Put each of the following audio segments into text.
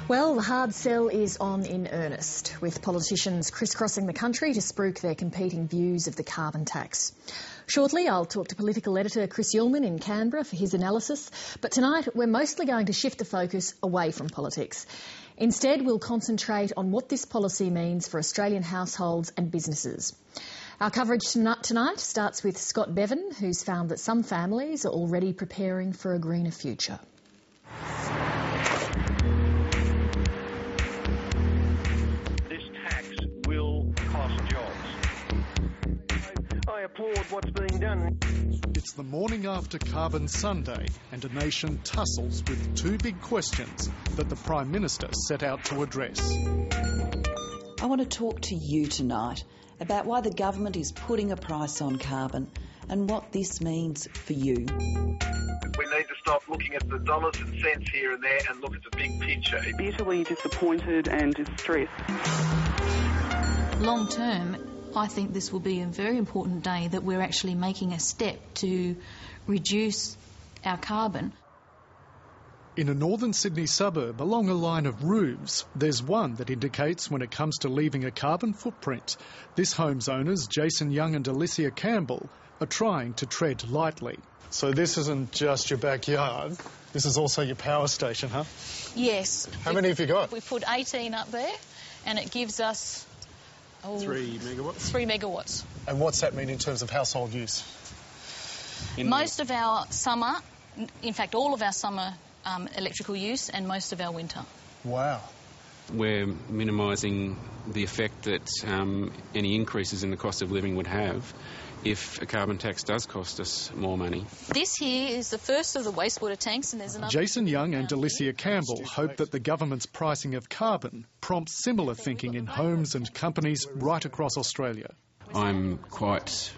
Well, the hard sell is on in earnest, with politicians crisscrossing the country to spruik their competing views of the carbon tax. Shortly, I'll talk to political editor Chris Uhlmann in Canberra for his analysis, but tonight we're mostly going to shift the focus away from politics. Instead, we'll concentrate on what this policy means for Australian households and businesses. Our coverage tonight starts with Scott Bevan, who's found that some families are already preparing for a greener future. I applaud what's being done. It's the morning after Carbon Sunday and a nation tussles with two big questions that the Prime Minister set out to address. I want to talk to you tonight about why the government is putting a price on carbon and what this means for you. We need to stop looking at the dollars and cents here and there and look at the big picture. Bitterly disappointed and distressed. Long term, I think this will be a very important day that we're actually making a step to reduce our carbon. In a northern Sydney suburb along a line of roofs, there's one that indicates when it comes to leaving a carbon footprint. This home's owners, Jason Young and Alicia Campbell, are trying to tread lightly. So this isn't just your backyard, this is also your power station, huh? Yes. How many have you got? We've put 18 up there and it gives us 3 megawatts? 3 megawatts. And what's that mean in terms of household use? Most of our summer, in fact all of our summer electrical use and most of our winter. Wow. We're minimising the effect that any increases in the cost of living would have if a carbon tax does cost us more money. This here is the first of the wastewater tanks and there's another... Jason Young and Alicia Campbell hope that the government's pricing of carbon prompts similar thinking in homes and companies right across Australia. I'm quite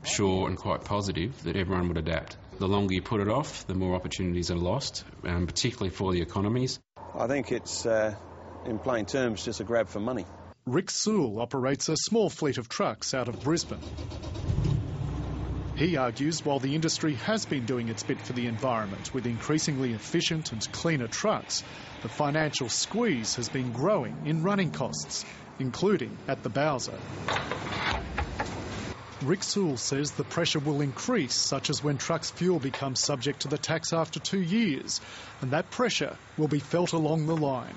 sure and quite positive that everyone would adapt. The longer you put it off, the more opportunities are lost, particularly for the economies. I think it's, in plain terms, just a grab for money. Rick Sewell operates a small fleet of trucks out of Brisbane. He argues while the industry has been doing its bit for the environment with increasingly efficient and cleaner trucks, the financial squeeze has been growing in running costs, including at the Bowser. Rick Sewell says the pressure will increase, such as when trucks' fuel becomes subject to the tax after 2 years, and that pressure will be felt along the line.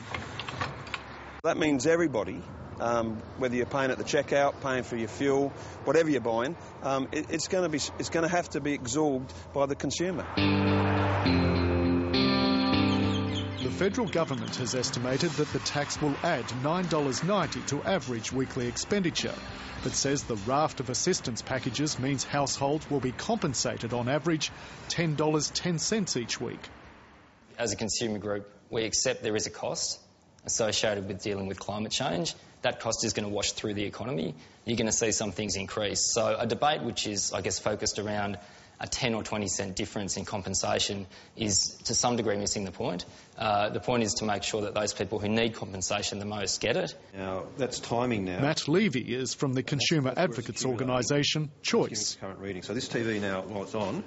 That means everybody, whether you're paying at the checkout, paying for your fuel, whatever you're buying, it's going to have to be absorbed by the consumer. The federal government has estimated that the tax will add $9.90 to average weekly expenditure, but says the raft of assistance packages means households will be compensated on average $10.10 each week. As a consumer group, we accept there is a cost associated with dealing with climate change. That cost is going to wash through the economy. You're going to see some things increase. So a debate which is, I guess, focused around a 10 or 20 cent difference in compensation is to some degree missing the point. The point is to make sure that those people who need compensation the most get it. Now, that's timing now. Matt Levy is from the consumer advocates organisation Choice. Current reading. So this TV now, while it's on,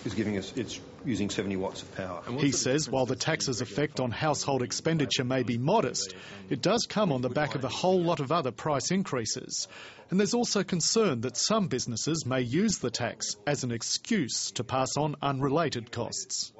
is giving us, it's using 70 watts of power. He says while the tax's effect on household expenditure may be modest, it does come on the back of a whole lot of other price increases. And there's also concern that some businesses may use the tax as an excuse to pass on unrelated costs.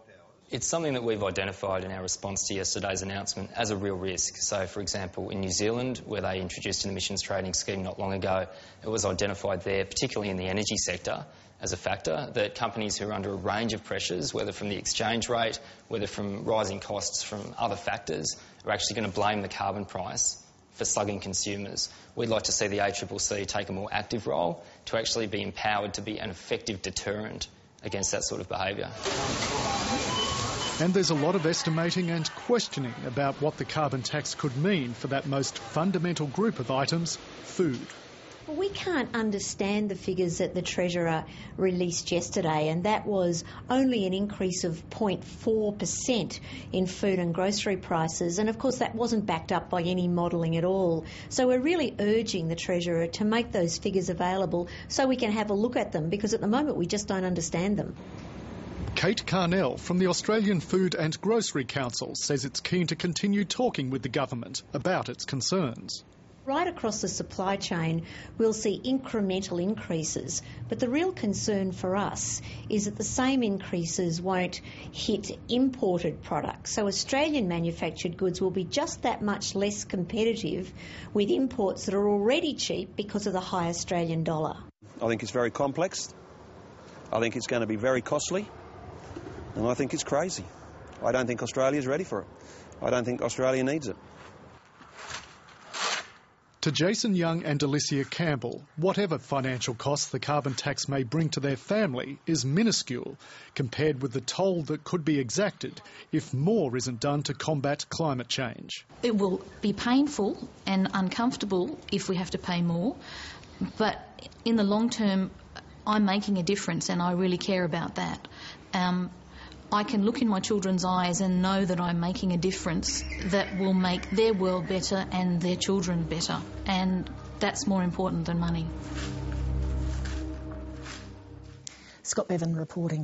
It's something that we've identified in our response to yesterday's announcement as a real risk. So, for example, in New Zealand, where they introduced an emissions trading scheme not long ago, it was identified there, particularly in the energy sector, as a factor that companies who are under a range of pressures, whether from the exchange rate, whether from rising costs from other factors, are actually going to blame the carbon price for slugging consumers. We'd like to see the ACCC take a more active role to actually be empowered to be an effective deterrent against that sort of behaviour. And there's a lot of estimating and questioning about what the carbon tax could mean for that most fundamental group of items, food. Well, we can't understand the figures that the Treasurer released yesterday, and that was only an increase of 0.4% in food and grocery prices. And, of course, that wasn't backed up by any modelling at all. So we're really urging the Treasurer to make those figures available so we can have a look at them, because at the moment we just don't understand them. Kate Carnell from the Australian Food and Grocery Council says it's keen to continue talking with the government about its concerns. Right across the supply chain, we'll see incremental increases, but the real concern for us is that the same increases won't hit imported products. So Australian manufactured goods will be just that much less competitive with imports that are already cheap because of the high Australian dollar. I think it's very complex. I think it's going to be very costly. And I think it's crazy. I don't think Australia's ready for it. I don't think Australia needs it. To Jason Young and Alicia Campbell, whatever financial costs the carbon tax may bring to their family is minuscule compared with the toll that could be exacted if more isn't done to combat climate change. It will be painful and uncomfortable if we have to pay more, but in the long term, I'm making a difference and I really care about that. I can look in my children's eyes and know that I'm making a difference that will make their world better and their children better, and that's more important than money. Scott Bevan reporting.